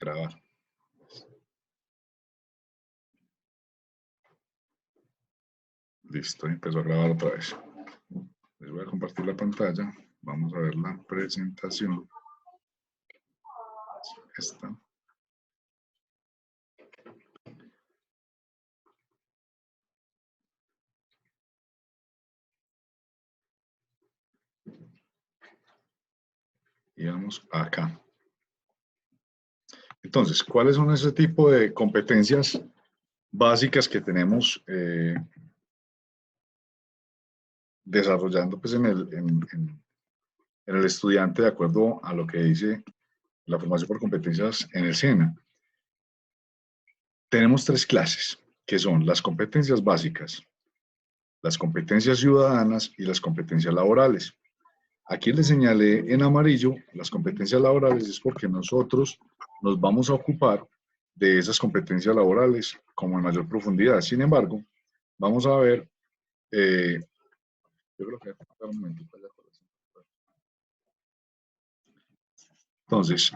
Grabar. Listo, empezó a grabar otra vez. Les voy a compartir la pantalla. Vamos a ver la presentación. Esta. Y vamos acá. Entonces, ¿cuáles son ese tipo de competencias básicas que tenemos desarrollando pues, en el estudiante de acuerdo a lo que dice la formación por competencias en el SENA? Tenemos tres clases, que son las competencias básicas, las competencias ciudadanas y las competencias laborales. Aquí les señalé en amarillo las competencias laborales, es porque nosotros nos vamos a ocupar de esas competencias laborales como en mayor profundidad. Sin embargo, vamos a ver, yo creo que un momentito allá. Entonces,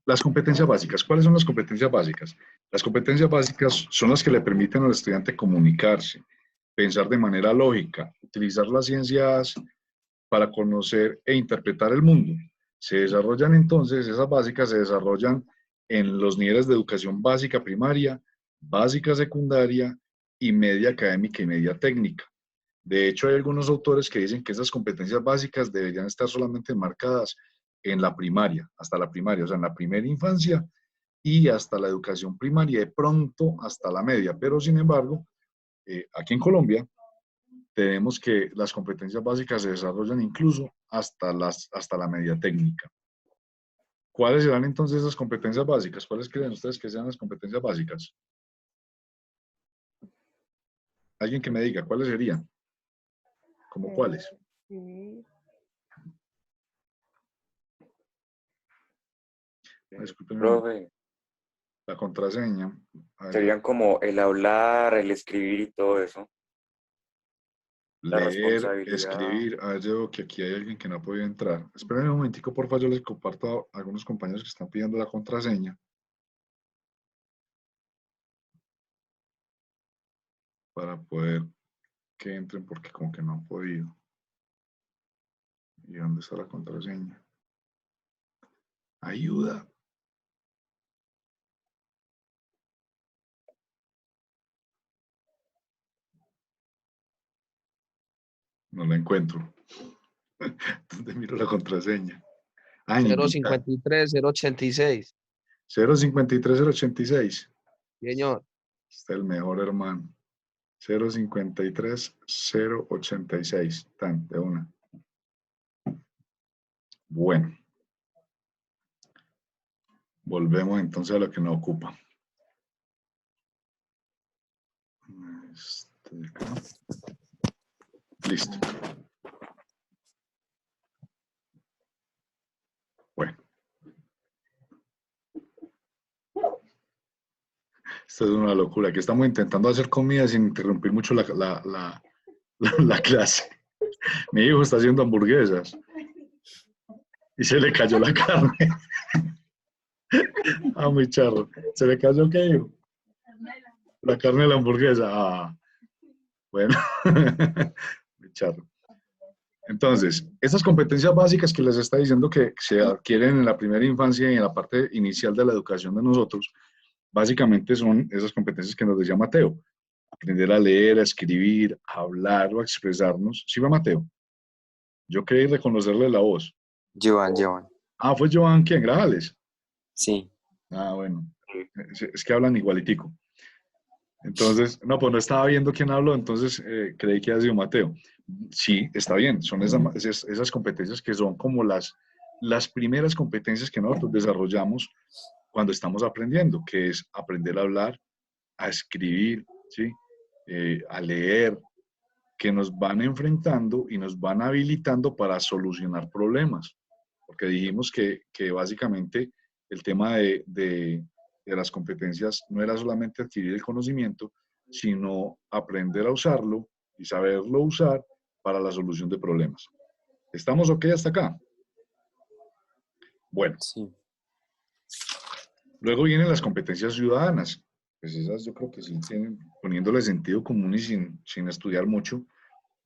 las competencias básicas. ¿Cuáles son las competencias básicas? Las competencias básicas son las que le permiten al estudiante comunicarse, pensar de manera lógica, utilizar las ciencias para conocer e interpretar el mundo. Se desarrollan entonces, esas básicas se desarrollan en los niveles de educación básica primaria, básica secundaria y media académica y media técnica. De hecho, hay algunos autores que dicen que esas competencias básicas deberían estar solamente enmarcadas en la primaria, hasta la primaria, o sea, en la primera infancia y hasta la educación primaria, de pronto hasta la media. Pero, sin embargo, aquí en Colombia, tenemos que las competencias básicas se desarrollan incluso hasta la media técnica. ¿Cuáles serán entonces esas competencias básicas? ¿Cuáles creen ustedes que sean las competencias básicas? Alguien que me diga, ¿cuáles serían? ¿Cómo cuáles? Disculpen, Profe, la contraseña. serían como el hablar, el escribir y todo eso. La Leer, responsabilidad. escribir. A ver, yo veo que aquí hay alguien que no ha podido entrar. Esperen un momentico, por favor, yo les comparto a algunos compañeros que están pidiendo la contraseña. Para poder que entren, porque como que no han podido. ¿Y dónde está la contraseña? Ayuda. No la encuentro. ¿Dónde miro la contraseña? Ah, en invitar. 053, 086. 053-086. Señor. Está el mejor, hermano. 053-086. Tan, de una. Bueno. Volvemos entonces a lo que nos ocupa. Listo. Bueno. Esto es una locura. Que estamos intentando hacer comida sin interrumpir mucho la clase. Mi hijo está haciendo hamburguesas. Y se le cayó la carne. Ah, muy charro. ¿Se le cayó qué, hijo? La carne de la hamburguesa. Ah. Bueno. Muy charro. Entonces, estas competencias básicas que les está diciendo que se adquieren en la primera infancia y en la parte inicial de la educación de nosotros, básicamente son esas competencias que nos decía Mateo. Aprender a leer, a escribir, a hablar o a expresarnos. ¿Sí va Mateo? Yo creí reconocerle la voz. Joan. Ah, ¿fue Joan quién? Grajales. Sí. Ah, bueno. Es que hablan igualitico. Entonces, no, pues no estaba viendo quién habló, entonces creí que había sido Mateo. Sí, está bien, son esas competencias que son como las primeras competencias que nosotros desarrollamos cuando estamos aprendiendo, que es aprender a hablar, a escribir, ¿sí? A leer, que nos van enfrentando y nos van habilitando para solucionar problemas. Porque dijimos que básicamente el tema de las competencias no era solamente adquirir el conocimiento, sino aprender a usarlo y saberlo usar para la solución de problemas. ¿Estamos ok hasta acá? Bueno. Sí. Luego vienen las competencias ciudadanas. Pues esas yo creo que sí tienen, poniéndole sentido común y sin estudiar mucho,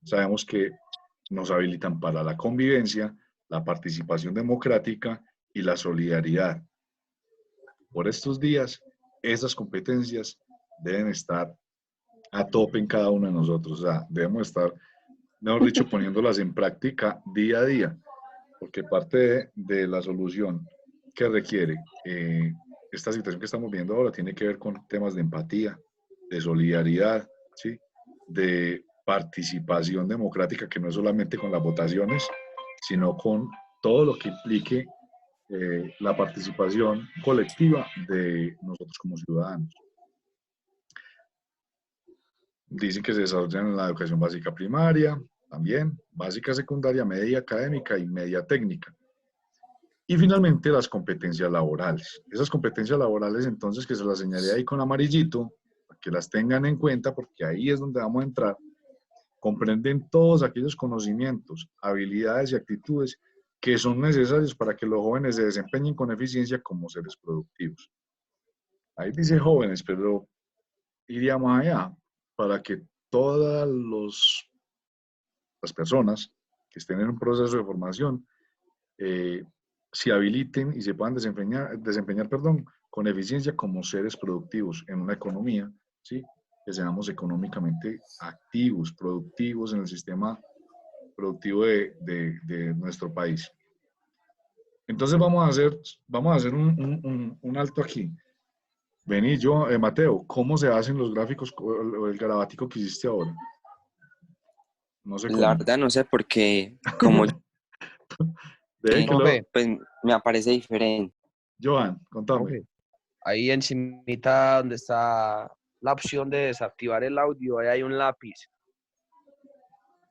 sabemos que nos habilitan para la convivencia, la participación democrática y la solidaridad. Por estos días, esas competencias deben estar a tope en cada uno de nosotros. O sea, debemos estar, mejor dicho, poniéndolas en práctica día a día, porque parte de la solución que requiere esta situación que estamos viendo ahora tiene que ver con temas de empatía, de solidaridad, ¿sí? De participación democrática, que no es solamente con las votaciones, sino con todo lo que implique la participación colectiva de nosotros como ciudadanos. Dicen que se desarrollan en la educación básica primaria, también, básica secundaria, media académica y media técnica. Y finalmente las competencias laborales. Esas competencias laborales entonces que se las señalé ahí con amarillito, para que las tengan en cuenta porque ahí es donde vamos a entrar, comprenden todos aquellos conocimientos, habilidades y actitudes que son necesarios para que los jóvenes se desempeñen con eficiencia como seres productivos. Ahí dice jóvenes, pero iría más allá, para que todas las personas que estén en un proceso de formación se habiliten y se puedan desempeñar con eficiencia como seres productivos en una economía, ¿sí? Que seamos económicamente activos, productivos en el sistema productivo de nuestro país. Entonces vamos a hacer un alto aquí. Vení, yo, Mateo, ¿cómo se hacen los gráficos o el garabatico que hiciste ahora? No sé La cómo. verdad no sé por qué, como De que lo... Profe, pues me aparece diferente. Johan, contame. profe, ahí encimita donde está la opción de desactivar el audio, ahí hay un lápiz.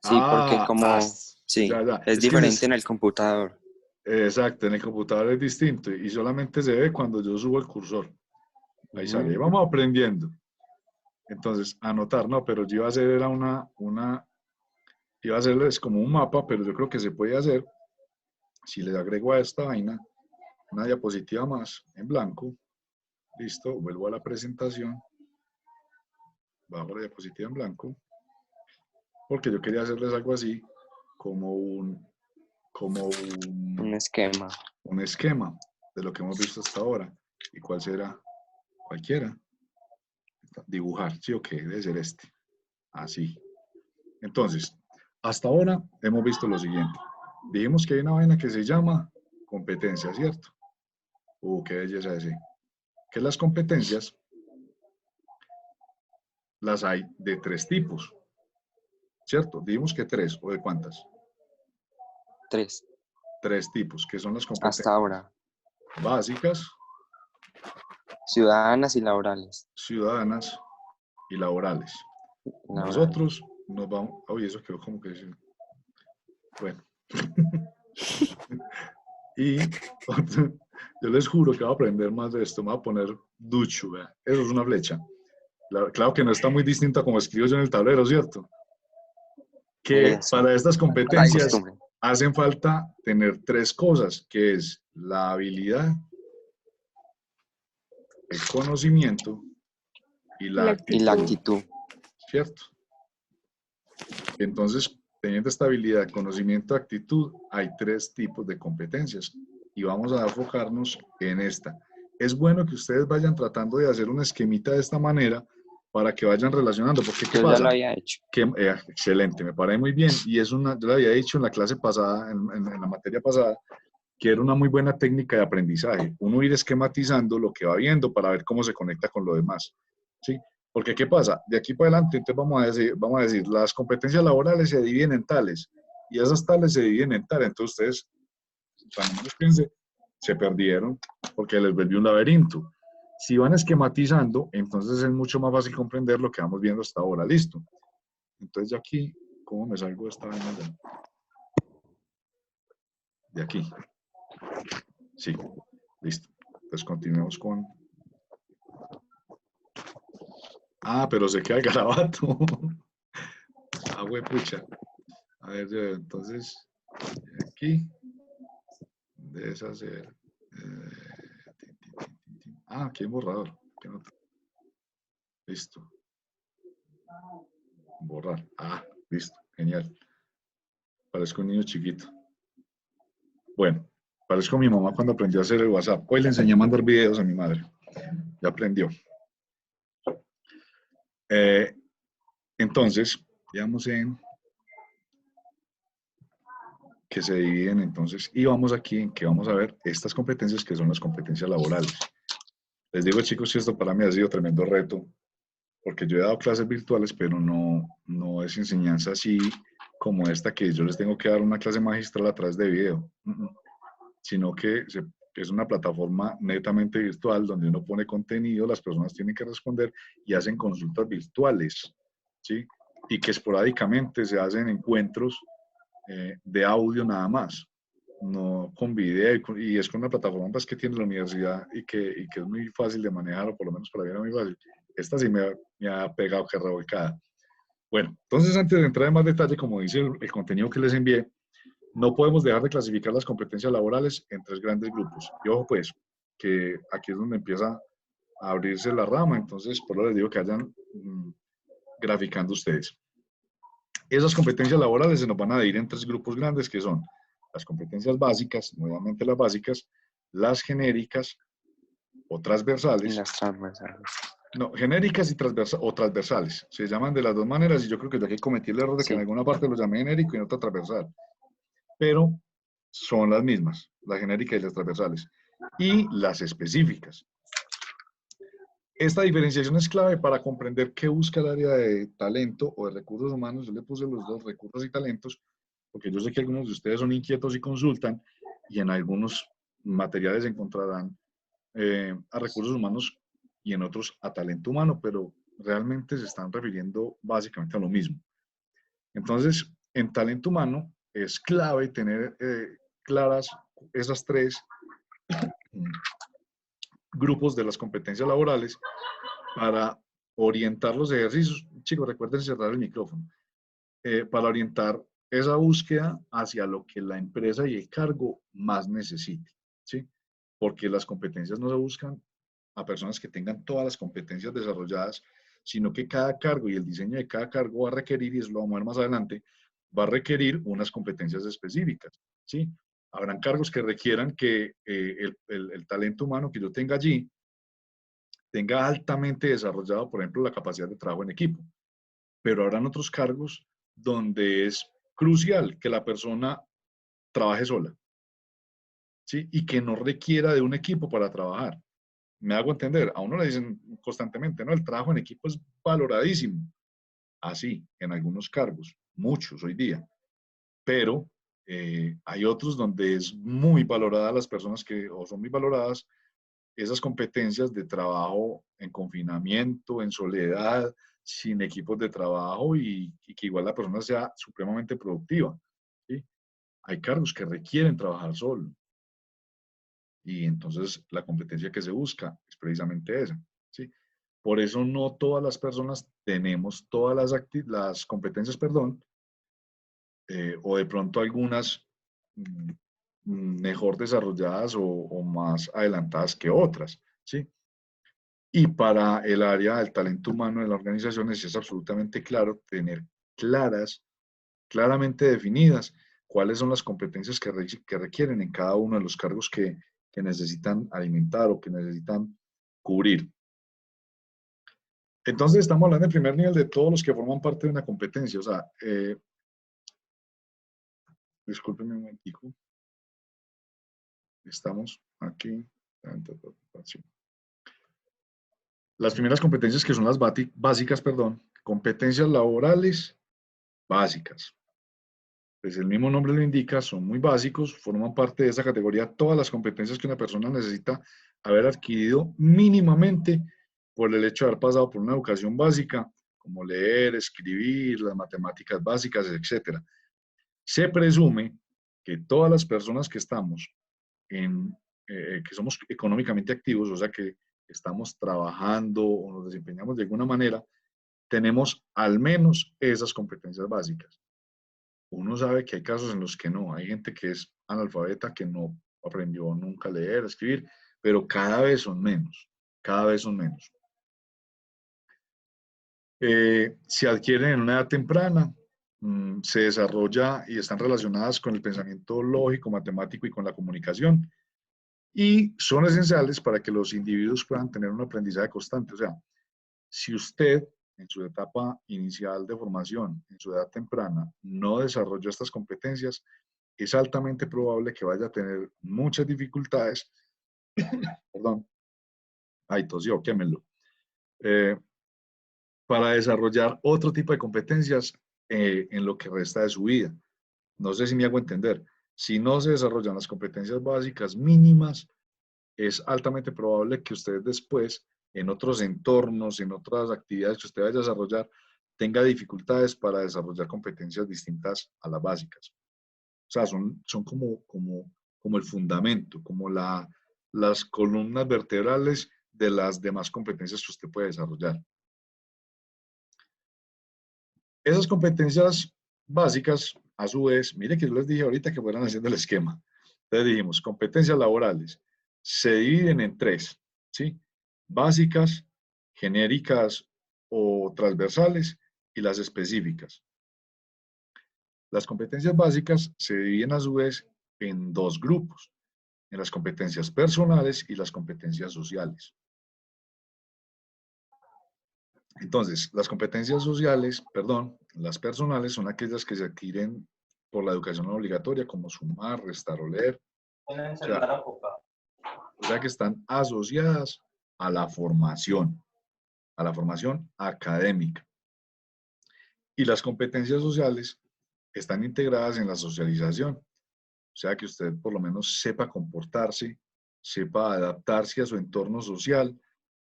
Sí, porque Ah, sí, ya, ya. es Es que diferente en el computador. exacto, en el computador es distinto y solamente se ve cuando yo subo el cursor. Ahí sale, y Ujú. vamos aprendiendo. Entonces, anotar, no, pero yo iba a hacer era iba a hacerles como un mapa, pero yo creo que se puede hacer si le agrego a esta vaina una diapositiva más en blanco. Listo, vuelvo a la presentación, bajo la diapositiva en blanco, porque yo quería hacerles algo así, como como Un esquema. un esquema de lo que hemos visto hasta ahora. ¿Y cuál será? Cualquiera. Dibujar, ¿sí o qué? Debe ser este. Así. Entonces, hasta ahora hemos visto lo siguiente. Dijimos que hay una vaina que se llama competencia, ¿cierto? Qué belleza ese. Que las competencias las hay de tres tipos, ¿cierto? Dijimos que tres, ¿o de cuántas? 3, Tres tipos, que son las hasta competencias ahora. básicas, Ciudadanas y laborales. ciudadanas y laborales. Laborales. Nosotros nos vamos... Oye, eso quedó como que... Bueno. Y yo les juro que voy a aprender más de esto. Me voy a poner ducho, ¿verdad? Eso es una flecha. Claro que no está muy distinto a como escribo yo en el tablero, ¿cierto? Que Eso, para estas La competencias costumbre. hacen falta tener tres cosas, que es la habilidad, el conocimiento y la y la actitud, actitud. ¿cierto? Entonces, teniendo esta habilidad, conocimiento, actitud, hay tres tipos de competencias y vamos a enfocarnos en esta. Es bueno que ustedes vayan tratando de hacer un esquemita de esta manera para que vayan relacionando, porque ¿qué Yo ya lo pasa? había hecho. Que, excelente, me parece muy bien y es una, yo lo había dicho en la clase pasada, en la materia pasada, que era una muy buena técnica de aprendizaje, uno ir esquematizando lo que va viendo para ver cómo se conecta con lo demás, ¿sí? Porque ¿qué pasa? De aquí para adelante, entonces vamos a decir, las competencias laborales se dividen en tales, y esas tales se dividen en tales, entonces ustedes, cuando menos piense, se perdieron, porque les volvió un laberinto. Si van esquematizando, entonces es mucho más fácil comprender lo que vamos viendo hasta ahora, listo. Entonces ya aquí, ¿cómo me salgo de esta vaina de aquí? Sí, listo. Entonces continuemos con... Ah, pero se queda el garabato. Ah, pucha. A ver, entonces, aquí, deshacer. Ah, aquí hay borrador. Listo. Borrar. Ah, listo. Genial. Parezco un niño chiquito. Bueno, parezco mi mamá cuando aprendió a hacer el WhatsApp. Hoy le enseñé a mandar videos a mi madre. Ya aprendió. Entonces, digamos en que se dividen entonces, y vamos aquí en que vamos a ver estas competencias que son las competencias laborales. Les digo, chicos, que esto para mí ha sido tremendo reto, porque yo he dado clases virtuales, pero no es enseñanza así como esta que yo les tengo que dar una clase magistral a través de video, sino que es una plataforma netamente virtual donde uno pone contenido, las personas tienen que responder y hacen consultas virtuales, ¿sí? Y que esporádicamente se hacen encuentros de audio nada más, no con video, y es con una plataforma pues, que tiene la universidad y que es muy fácil de manejar, o por lo menos para mí era muy fácil. Esta sí me ha pegado que revolcada. Bueno, entonces antes de entrar en más detalle, como dice el contenido que les envié, no podemos dejar de clasificar las competencias laborales en tres grandes grupos. Y ojo pues, que aquí es donde empieza a abrirse la rama, entonces por lo les digo que vayan graficando ustedes. Esas competencias laborales se nos van a dividir en tres grupos grandes que son las competencias básicas, nuevamente las básicas, las genéricas o transversales. Las transversales. No, genéricas y transversales. Se llaman de las dos maneras y yo creo que yo aquí cometí el error de que en alguna parte lo llamé genérico y en otra transversal. Pero son las mismas, las genéricas y las transversales. Y las específicas. Esta diferenciación es clave para comprender qué busca el área de talento o de recursos humanos. Yo le puse los dos, recursos y talentos, porque yo sé que algunos de ustedes son inquietos y consultan, y en algunos materiales encontrarán a recursos humanos y en otros a talento humano, pero realmente se están refiriendo básicamente a lo mismo. Entonces, en talento humano es clave tener claras esas tres grupos de las competencias laborales para orientar los ejercicios. Chicos, recuerden cerrar el micrófono. Para orientar esa búsqueda hacia lo que la empresa y el cargo más necesite, ¿sí? Porque las competencias no se buscan a personas que tengan todas las competencias desarrolladas, sino que cada cargo y el diseño de cada cargo va a requerir, y eso lo vamos a ver más adelante, va a requerir unas competencias específicas, ¿sí? Habrán cargos que requieran que el talento humano que yo tenga allí tenga altamente desarrollado, por ejemplo, la capacidad de trabajo en equipo. Pero habrán otros cargos donde es crucial que la persona trabaje sola, ¿sí? Y que no requiera de un equipo para trabajar. Me hago entender, a uno le dicen constantemente, ¿no? El trabajo en equipo es valoradísimo. Así, en algunos cargos, muchos hoy día. Pero hay otros donde es muy valorada las personas que, o son muy valoradas esas competencias de trabajo en confinamiento, en soledad, sin equipos de trabajo y que igual la persona sea supremamente productiva, ¿sí? Hay cargos que requieren trabajar solo y entonces la competencia que se busca es precisamente esa, ¿sí? Por eso no todas las personas tenemos todas las competencias, perdón, o de pronto algunas mejor desarrolladas o más adelantadas que otras, ¿sí? Y para el área del talento humano de las organizaciones es absolutamente claro tener claramente definidas cuáles son las competencias que requieren en cada uno de los cargos que necesitan alimentar o que necesitan cubrir. Entonces estamos hablando en primer nivel de todos los que forman parte de una competencia. O sea, discúlpenme un momentico. Estamos aquí. Las primeras competencias que son las básicas, perdón, competencias laborales básicas. Pues el mismo nombre lo indica, son muy básicos, forman parte de esa categoría todas las competencias que una persona necesita haber adquirido mínimamente por el hecho de haber pasado por una educación básica, como leer, escribir, las matemáticas básicas, etc. Se presume que todas las personas que estamos que somos económicamente activos, o sea que estamos trabajando o nos desempeñamos de alguna manera, tenemos al menos esas competencias básicas. Uno sabe que hay casos en los que no, hay gente que es analfabeta, que no aprendió nunca a leer, a escribir, pero cada vez son menos, cada vez son menos. Se adquieren en una edad temprana, se desarrolla y están relacionadas con el pensamiento lógico, matemático y con la comunicación, y son esenciales para que los individuos puedan tener un aprendizaje constante. O sea, si usted en su etapa inicial de formación, en su edad temprana, no desarrolló estas competencias, es altamente probable que vaya a tener muchas dificultades, perdón, ay, tosió, quémelo, para desarrollar otro tipo de competencias en lo que resta de su vida. No sé si me hago entender. Si no se desarrollan las competencias básicas mínimas, es altamente probable que usted después, en otros entornos, en otras actividades que usted vaya a desarrollar, tenga dificultades para desarrollar competencias distintas a las básicas. O sea, son como el fundamento, como las columnas vertebrales de las demás competencias que usted puede desarrollar. Esas competencias básicas, a su vez, mire que yo les dije ahorita que fueran haciendo el esquema. Entonces dijimos, competencias laborales se dividen en tres, ¿sí? Básicas, genéricas o transversales y las específicas. Las competencias básicas se dividen a su vez en dos grupos, en las competencias personales y las competencias sociales. Entonces, las competencias sociales, perdón, las personales son aquellas que se adquieren por la educación obligatoria, como sumar, restar o leer. O sea que están asociadas a la formación académica. Y las competencias sociales están integradas en la socialización. O sea que usted por lo menos sepa comportarse, sepa adaptarse a su entorno social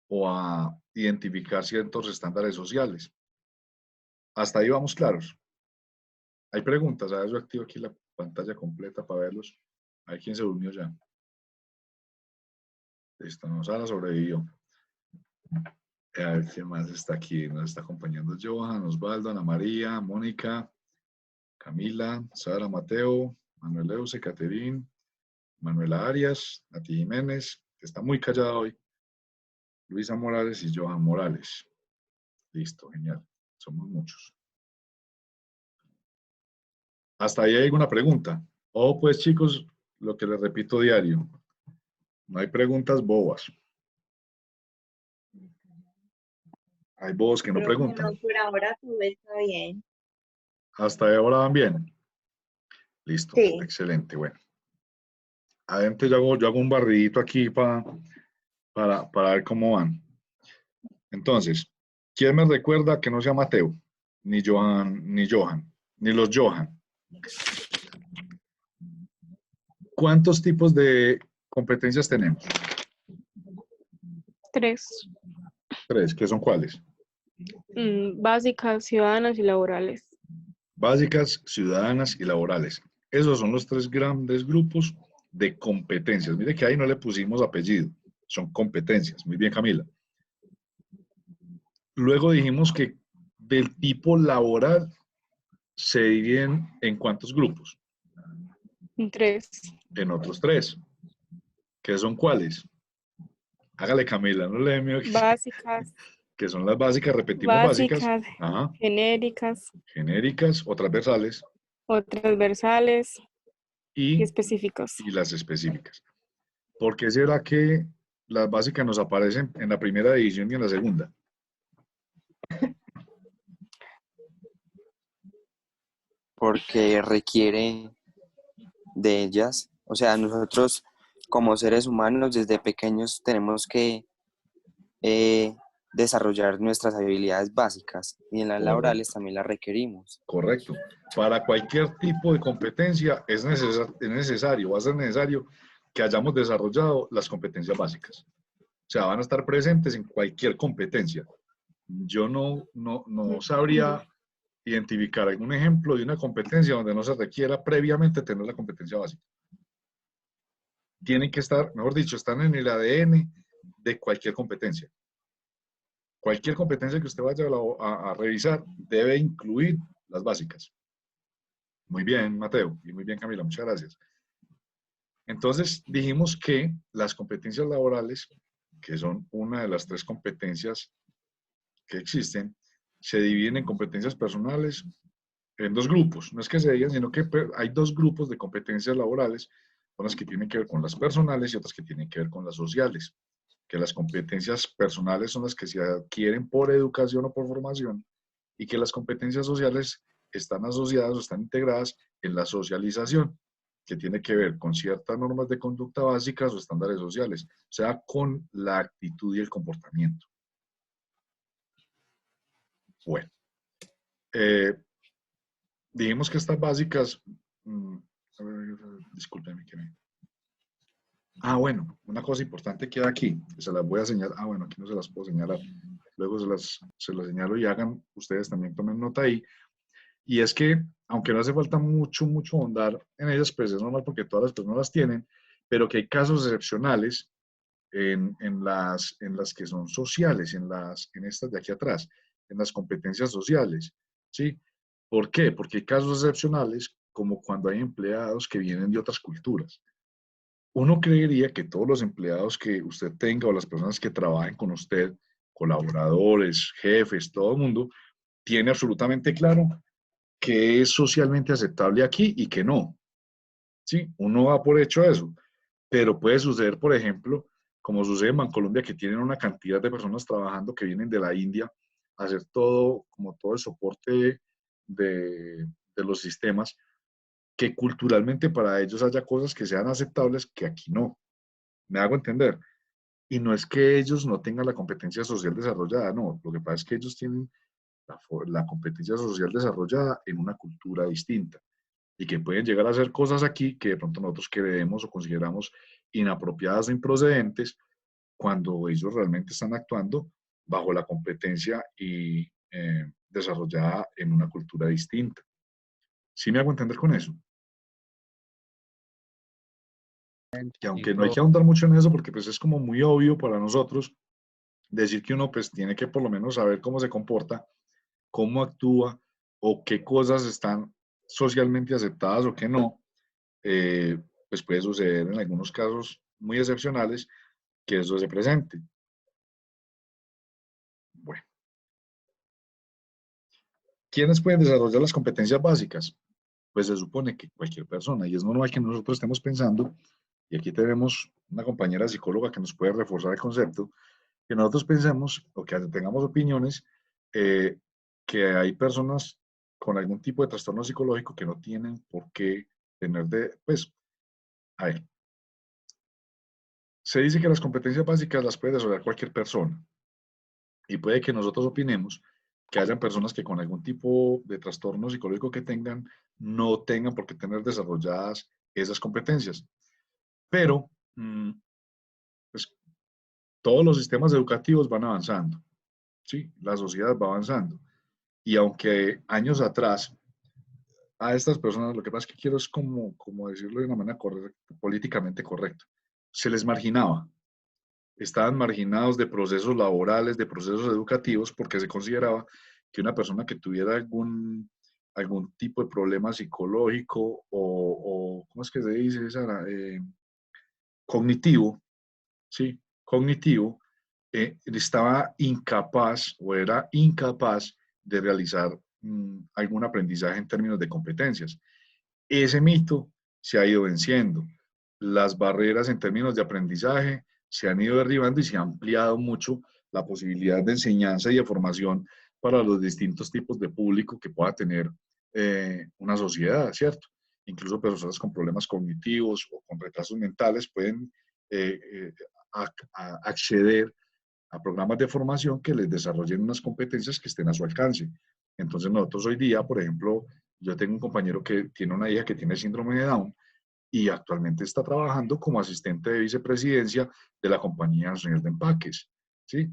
o a identificar ciertos estándares sociales. Hasta ahí vamos claros. Hay preguntas, a ver, yo activo aquí la pantalla completa para verlos. A ver quién se durmió ya. Listo, no, Sara sobrevivió. A ver quién más está aquí. Nos está acompañando Johan, Osvaldo, Ana María, Mónica, Camila, Sara, Mateo, Manuel Euse, Caterín, Manuela Arias, Nati Jiménez, que está muy callada hoy, Luisa Morales y Johan Morales. Listo, genial. Somos muchos. ¿Hasta ahí hay alguna pregunta? O pues chicos, lo que les repito diario, no hay preguntas bobas. Hay bobos que no Pero preguntan. bueno, por ahora todo está bien. ¿Hasta ahora van bien? Listo, Sí. excelente, bueno. Adentro yo hago un barridito aquí para ver cómo van. Entonces, ¿quién me recuerda que no sea Mateo? Ni Johan, ni los Johan. ¿Cuántos tipos de competencias tenemos? 3. Tres, ¿qué son cuáles? Básicas, ciudadanas y laborales. Básicas, ciudadanas y laborales. Esos son los tres grandes grupos de competencias. Mire que ahí no le pusimos apellido, son competencias. Muy bien, Camila. Luego dijimos que del tipo laboral se dividen en ¿cuántos grupos? 3. En otros tres. ¿Qué son cuáles? Hágale, Camila, no le dé miedo Básicas. que son las básicas, repetimos básicas. Ajá. Genéricas, Genéricas o transversales o transversales y y específicas. las específicas. ¿Por qué será que las básicas nos aparecen en la primera división y en la segunda? Porque requiere de ellas. O sea, nosotros como seres humanos desde pequeños tenemos que desarrollar nuestras habilidades básicas y en las laborales también las requerimos. Correcto. Para cualquier tipo de competencia es necesario, va a ser necesario que hayamos desarrollado las competencias básicas. O sea, van a estar presentes en cualquier competencia. Yo no sabría identificar algún ejemplo de una competencia donde no se requiera previamente tener la competencia básica. Tienen que estar, mejor dicho, están en el ADN de cualquier competencia. Cualquier competencia que usted vaya a revisar debe incluir las básicas. Muy bien, Mateo, y muy bien, Camila, muchas gracias. Entonces, dijimos que las competencias laborales que son una de las 3 competencias que existen, se dividen en competencias personales en 2 grupos. No es que se digan, sino que hay 2 grupos de competencias laborales, unas que tienen que ver con las personales y otras que tienen que ver con las sociales. Que las competencias personales son las que se adquieren por educación o por formación, y que las competencias sociales están asociadas o están integradas en la socialización, que tiene que ver con ciertas normas de conducta básicas o estándares sociales, o sea, con la actitud y el comportamiento. Bueno, dijimos que estas básicas, discúlpenme que me... bueno, una cosa importante que hay aquí, que se las voy a señalar, bueno, aquí no se las puedo señalar, luego se las señalo y hagan, ustedes también tomen nota ahí, y es que, aunque no hace falta mucho ahondar en ellas, pues es normal porque todas las personas las tienen, pero que hay casos excepcionales en las que son sociales, en estas de aquí atrás, en las competencias sociales, ¿sí? ¿Por qué? Porque hay casos excepcionales como cuando hay empleados que vienen de otras culturas. Uno creería que todos los empleados que usted tenga o las personas que trabajen con usted, colaboradores, jefes, todo el mundo, tiene absolutamente claro qué es socialmente aceptable aquí y qué no. ¿Sí? Uno va por hecho eso, pero puede suceder, por ejemplo, como sucede en Bancolombia, que tienen una cantidad de personas trabajando que vienen de la India a hacer todo, como todo el soporte de los sistemas, que culturalmente para ellos haya cosas que sean aceptables que aquí no. ¿Me hago entender? Y no es que ellos no tengan la competencia social desarrollada, no. Lo que pasa es que ellos tienen la competencia social desarrollada en una cultura distinta y que pueden llegar a hacer cosas aquí que de pronto nosotros creemos o consideramos inapropiadas o improcedentes cuando ellos realmente están actuando bajo la competencia y desarrollada en una cultura distinta. ¿Sí me hago entender con eso? Que aunque no hay que ahondar mucho en eso porque pues es como muy obvio para nosotros decir que uno pues tiene que por lo menos saber cómo se comporta, cómo actúa o qué cosas están socialmente aceptadas o qué no, pues puede suceder en algunos casos muy excepcionales que eso se presente. Bueno, ¿quiénes pueden desarrollar las competencias básicas? Pues se supone que cualquier persona, y es normal que nosotros estemos pensando, y aquí tenemos una compañera psicóloga que nos puede reforzar el concepto, que nosotros pensemos o que tengamos opiniones que hay personas con algún tipo de trastorno psicológico que no tienen por qué tener pues, a ver, se dice que las competencias básicas las puede desarrollar cualquier persona y puede que nosotros opinemos que hayan personas que con algún tipo de trastorno psicológico que tengan no tengan por qué tener desarrolladas esas competencias. Pero pues, todos los sistemas educativos van avanzando, ¿sí? La sociedad va avanzando. Y aunque años atrás a estas personas, lo que pasa es que quiero es como decirlo de una manera correcta, políticamente correcta, se les marginaba. Estaban marginados de procesos laborales, de procesos educativos, porque se consideraba que una persona que tuviera algún tipo de problema psicológico o ¿cómo es que se dice, Sara? Cognitivo, ¿sí? Cognitivo, estaba incapaz o era incapaz de realizar algún aprendizaje en términos de competencias. Ese mito se ha ido venciendo. Las barreras en términos de aprendizaje se han ido derribando y se ha ampliado mucho la posibilidad de enseñanza y de formación para los distintos tipos de público que pueda tener una sociedad, ¿cierto? Incluso personas con problemas cognitivos o con retrasos mentales pueden eh, eh, acceder a programas de formación que les desarrollen unas competencias que estén a su alcance. Entonces nosotros hoy día, por ejemplo, yo tengo un compañero que tiene una hija que tiene síndrome de Down y actualmente está trabajando como asistente de vicepresidencia de la compañía Nacional de Empaques, ¿sí?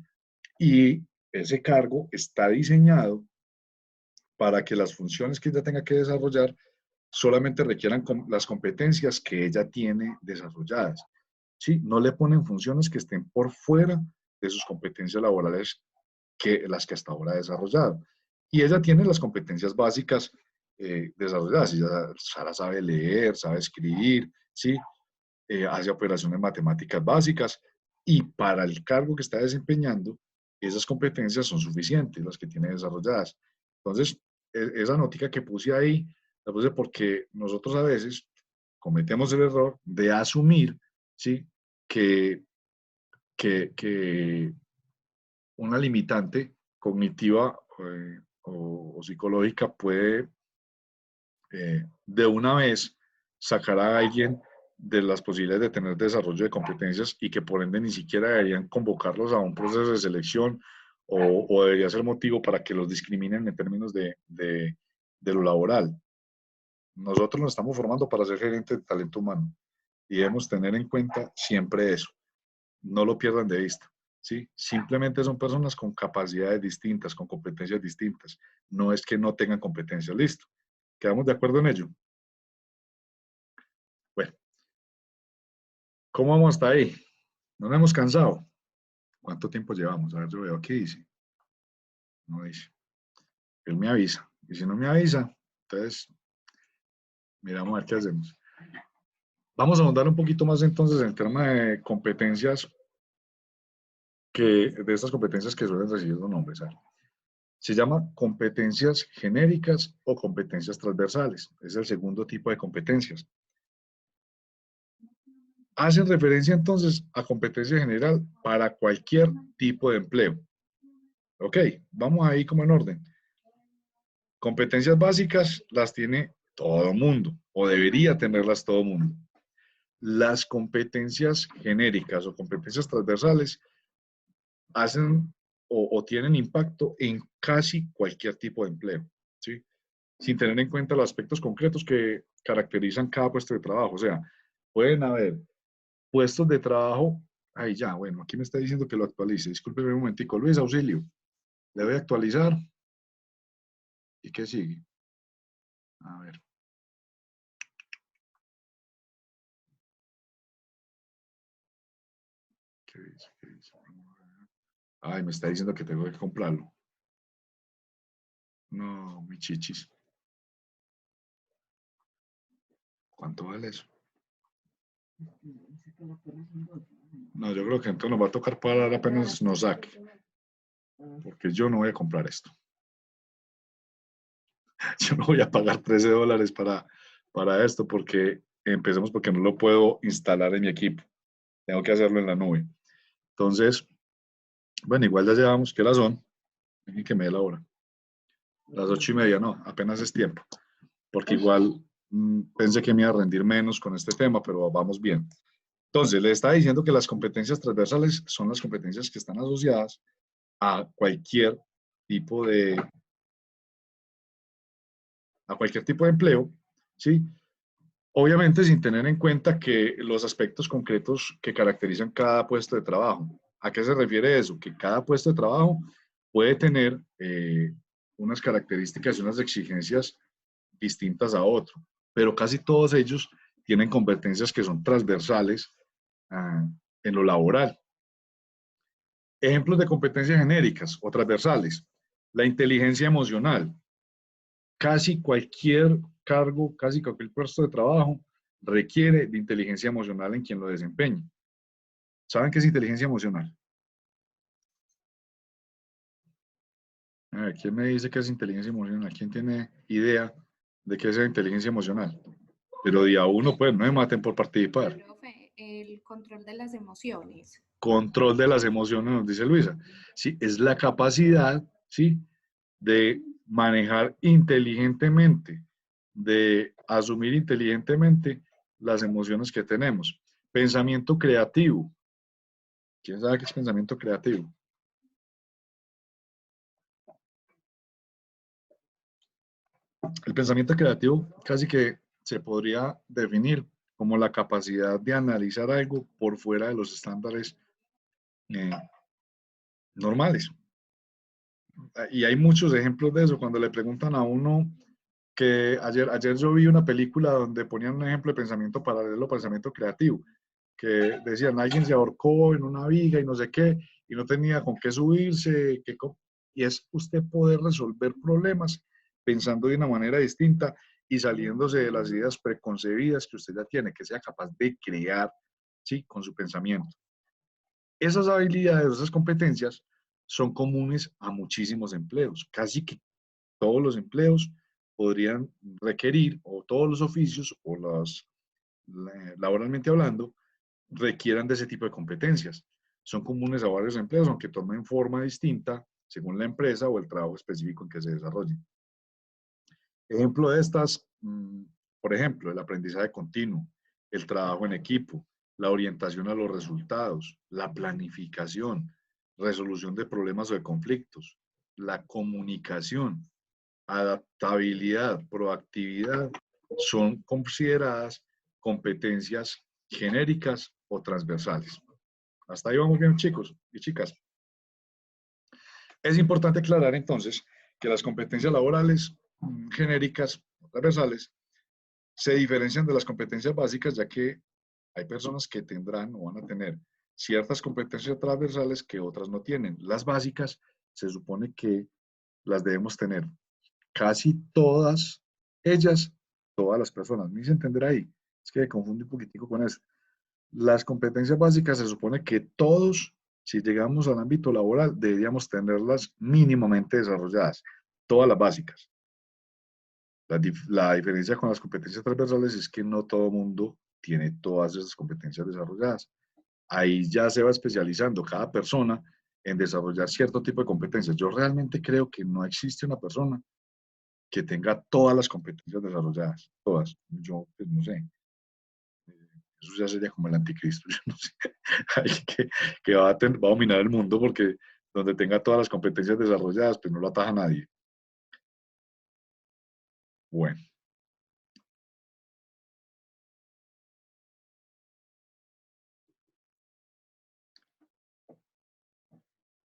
Y ese cargo está diseñado para que las funciones que ella tenga que desarrollar solamente requieran las competencias que ella tiene desarrolladas, ¿sí? No le ponen funciones que estén por fuera de sus competencias laborales que las que hasta ahora ha desarrollado. Y ella tiene las competencias básicas desarrolladas. Sara sabe leer, sabe escribir, ¿sí? Hace operaciones matemáticas básicas, y para el cargo que está desempeñando, esas competencias son suficientes, las que tiene desarrolladas. Entonces, esa notica que puse ahí, la puse porque nosotros a veces cometemos el error de asumir, ¿sí?, que, que una limitante cognitiva o psicológica puede de una vez sacar a alguien de las posibilidades de tener desarrollo de competencias y que por ende ni siquiera deberían convocarlos a un proceso de selección o debería ser motivo para que los discriminen en términos de lo laboral. Nosotros nos estamos formando para ser gerentes de talento humano y debemos tener en cuenta siempre eso. No lo pierdan de vista, ¿sí? Simplemente son personas con capacidades distintas, con competencias distintas. No es que no tengan competencias, listo. ¿Quedamos de acuerdo en ello? Bueno, ¿cómo vamos hasta ahí? ¿No nos hemos cansado? ¿Cuánto tiempo llevamos? A ver, yo veo aquí dice. No dice. Él me avisa. Y si no me avisa, entonces miramos a ver qué hacemos. Vamos a ahondar un poquito más entonces en el tema de competencias, de estas competencias que suelen recibir los nombres. ¿Sabes? Se llama competencias genéricas o competencias transversales. Es el segundo tipo de competencias. Hacen referencia entonces a competencia general para cualquier tipo de empleo. Ok, vamos ahí como en orden. Competencias básicas las tiene todo mundo, o debería tenerlas todo mundo. Las competencias genéricas o competencias transversales hacen o tienen impacto en casi cualquier tipo de empleo, ¿sí? Sin tener en cuenta los aspectos concretos que caracterizan cada puesto de trabajo. O sea, pueden haber puestos de trabajo, ahí ya, bueno, aquí me está diciendo que lo actualice. Discúlpeme un momentico, Luis, auxilio. Le voy a actualizar. ¿Y qué sigue? A ver. ¿Qué dice? ¿Qué dice? Ay, me está diciendo que tengo que comprarlo. No, mi chichis. ¿Cuánto vale eso? No, yo creo que entonces nos va a tocar parar apenas nos saque. Porque yo no voy a comprar esto. Yo no voy a pagar $13 para esto porque empecemos porque no lo puedo instalar en mi equipo. Tengo que hacerlo en la nube. Entonces, bueno, igual ya llevamos, ¿qué horas son? Dejen que me dé la hora. Las 8:30, no, apenas es tiempo. Porque igual pensé que me iba a rendir menos con este tema, pero vamos bien. Entonces, le estaba diciendo que las competencias transversales son las competencias que están asociadas a cualquier tipo de empleo, ¿sí? Obviamente sin tener en cuenta que los aspectos concretos que caracterizan cada puesto de trabajo. ¿A qué se refiere eso? Que cada puesto de trabajo puede tener unas características y unas exigencias distintas a otro, pero casi todos ellos tienen competencias que son transversales en lo laboral. Ejemplos de competencias genéricas o transversales. La inteligencia emocional. Casi cualquier cargo, casi cualquier puesto de trabajo requiere de inteligencia emocional en quien lo desempeñe. ¿Saben qué es inteligencia emocional? A ver, ¿quién me dice qué es inteligencia emocional? ¿Quién tiene idea de qué es la inteligencia emocional? Pero día uno, pues, no me maten por participar. Profe, el control de las emociones. Control de las emociones, nos dice Luisa. Sí, es la capacidad, ¿sí?, de manejar inteligentemente, de asumir inteligentemente las emociones que tenemos. Pensamiento creativo. ¿Quién sabe qué es pensamiento creativo? El pensamiento creativo casi que se podría definir como la capacidad de analizar algo por fuera de los estándares normales. Y hay muchos ejemplos de eso. Cuando le preguntan a uno que ayer yo vi una película donde ponían un ejemplo de pensamiento paralelo, pensamiento creativo, que decían, alguien se ahorcó en una viga y no sé qué, y no tenía con qué subirse, y es usted poder resolver problemas pensando de una manera distinta y saliéndose de las ideas preconcebidas que usted ya tiene, que sea capaz de crear, ¿sí?, con su pensamiento. Esas habilidades, esas competencias son comunes a muchísimos empleos. Casi que todos los empleos podrían requerir, o todos los oficios, o laboralmente hablando, requieran de ese tipo de competencias. Son comunes a varios empleos, aunque tomen forma distinta según la empresa o el trabajo específico en que se desarrollen. Ejemplo de estas, por ejemplo, el aprendizaje continuo, el trabajo en equipo, la orientación a los resultados, la planificación, resolución de problemas o de conflictos, la comunicación, adaptabilidad, proactividad, son consideradas competencias genéricas o transversales. Hasta ahí vamos bien, chicos y chicas. Es importante aclarar entonces que las competencias laborales genéricas o transversales se diferencian de las competencias básicas, ya que hay personas que tendrán o van a tener ciertas competencias transversales que otras no tienen. Las básicas se supone que las debemos tener casi todas ellas, todas las personas. ¿Me hice entender ahí? Es que me confundo un poquitico con eso. Las competencias básicas se supone que todos, si llegamos al ámbito laboral, deberíamos tenerlas mínimamente desarrolladas, todas las básicas. La diferencia con las competencias transversales es que no todo el mundo tiene todas esas competencias desarrolladas. Ahí ya se va especializando cada persona en desarrollar cierto tipo de competencias. Yo realmente creo que no existe una persona que tenga todas las competencias desarrolladas, todas. Yo, pues no sé, eso ya sería como el anticristo, yo no sé, alguien que va a dominar el mundo porque donde tenga todas las competencias desarrolladas, pues no lo ataja nadie. Bueno.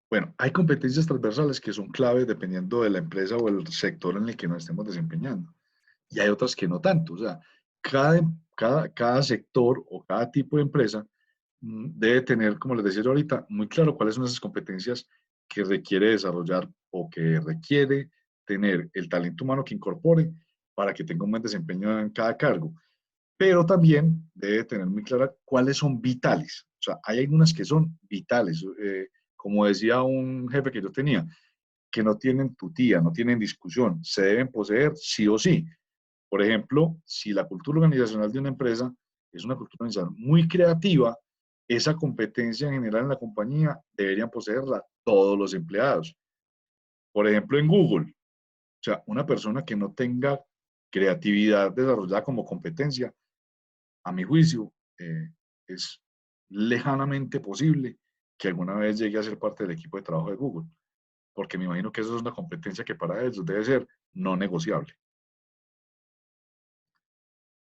Bueno, hay competencias transversales que son claves dependiendo de la empresa o el sector en el que nos estemos desempeñando. Y hay otras que no tanto. O sea, cada sector o cada tipo de empresa debe tener, como les decía yo ahorita, muy claro cuáles son esas competencias que requiere desarrollar o que requiere tener el talento humano que incorpore para que tenga un buen desempeño en cada cargo. Pero también debe tener muy clara cuáles son vitales. O sea, hay algunas que son vitales. Como decía un jefe que yo tenía, que no tienen tutía, no tienen discusión, se deben poseer sí o sí. Por ejemplo, si la cultura organizacional de una empresa es una cultura organizacional muy creativa, esa competencia en general en la compañía deberían poseerla todos los empleados. Por ejemplo, en Google, o sea, una persona que no tenga creatividad desarrollada como competencia, a mi juicio, es lejanamente posible que alguna vez llegue a ser parte del equipo de trabajo de Google, porque me imagino que eso es una competencia que para ellos debe ser no negociable.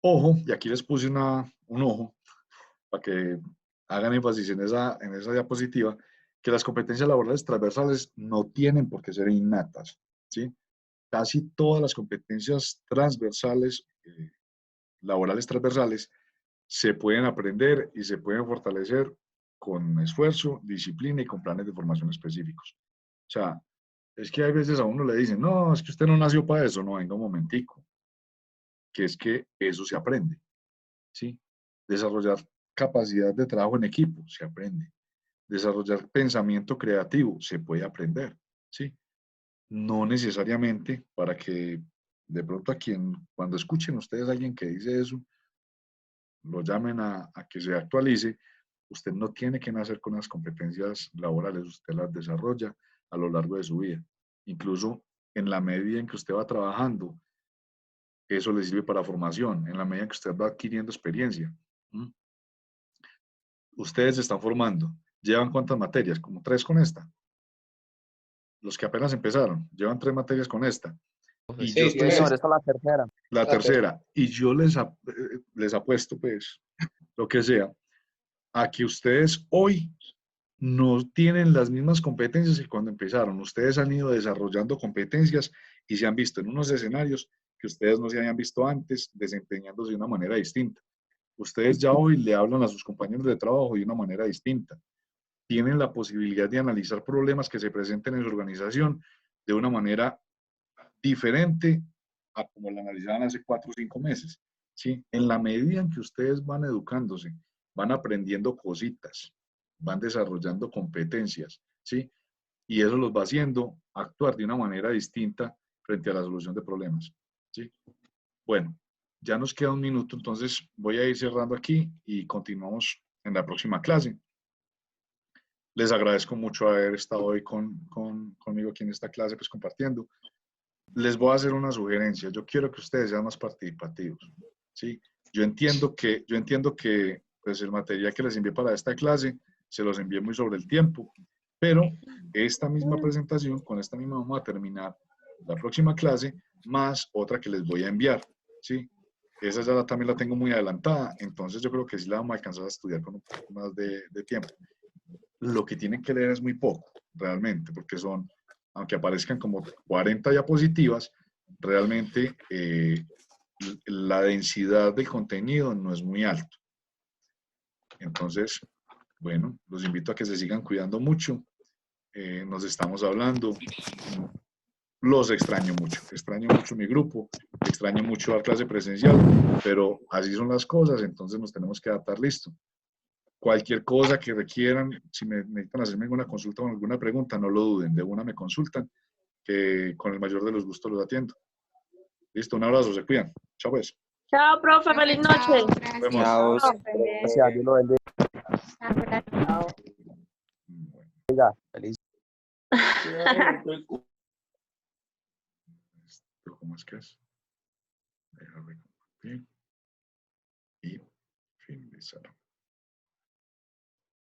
Ojo, y aquí les puse un ojo para que hagan énfasis en esa diapositiva, que las competencias laborales transversales no tienen por qué ser innatas, ¿sí? Casi todas las competencias transversales, laborales transversales, se pueden aprender y se pueden fortalecer con esfuerzo, disciplina y con planes de formación específicos. O sea, es que hay veces a uno le dicen, no, es que usted no nació para eso, no, venga un momentico, que es que eso se aprende, ¿sí? Desarrollar capacidad de trabajo en equipo, se aprende. Desarrollar pensamiento creativo, se puede aprender, ¿sí? No necesariamente para que de pronto cuando escuchen ustedes a alguien que dice eso, lo llamen a que se actualice. Usted no tiene que nacer con las competencias laborales, usted las desarrolla a lo largo de su vida. Incluso en la medida en que usted va trabajando, eso le sirve para formación, en la medida en que usted va adquiriendo experiencia. Ustedes se están formando. ¿Llevan cuántas materias? Como 3 con esta. Los que apenas empezaron, llevan 3 materias con esta. Y yo Sí, estoy señor, esta es la tercera. la tercera. Y yo les apuesto, pues, lo que sea, a que ustedes hoy no tienen las mismas competencias que cuando empezaron. Ustedes han ido desarrollando competencias y se han visto en unos escenarios que ustedes no se habían visto antes, desempeñándose de una manera distinta. Ustedes ya hoy le hablan a sus compañeros de trabajo de una manera distinta. Tienen la posibilidad de analizar problemas que se presenten en su organización de una manera diferente a como la analizaban hace 4 o 5 meses. ¿Sí? En la medida en que ustedes van educándose, van aprendiendo cositas, van desarrollando competencias, ¿sí? Y eso los va haciendo actuar de una manera distinta frente a la solución de problemas, ¿sí? Bueno, ya nos queda un minuto, entonces voy a ir cerrando aquí y continuamos en la próxima clase. Les agradezco mucho haber estado hoy conmigo aquí en esta clase, pues compartiendo. Les voy a hacer una sugerencia. Yo quiero que ustedes sean más participativos, ¿sí? Yo entiendo que pues, el material que les envié para esta clase se los envié muy sobre el tiempo, pero esta misma presentación, con esta misma vamos a terminar la próxima clase, más otra que les voy a enviar, ¿sí? Esa ya también la tengo muy adelantada, entonces yo creo que sí la vamos a alcanzar a estudiar con un poco más de tiempo. Lo que tienen que leer es muy poco, realmente, porque son, aunque aparezcan como 40 diapositivas, realmente la densidad del contenido no es muy alto. Entonces, bueno, los invito a que se sigan cuidando mucho. Nos estamos hablando. Los extraño mucho mi grupo, extraño mucho dar clase presencial, pero así son las cosas, entonces nos tenemos que adaptar, listo. Cualquier cosa que requieran, si me necesitan hacerme alguna consulta o alguna pregunta, no lo duden, de una me consultan, que con el mayor de los gustos los atiendo. Listo, un abrazo, se cuidan. Chao pues. Chao, profe, feliz noche. Chao, gracias. Chao. Gracias, Dios lo bendiga. Bueno, Feliz. ¿esto cómo es que es? Déjame compartir y finalizar.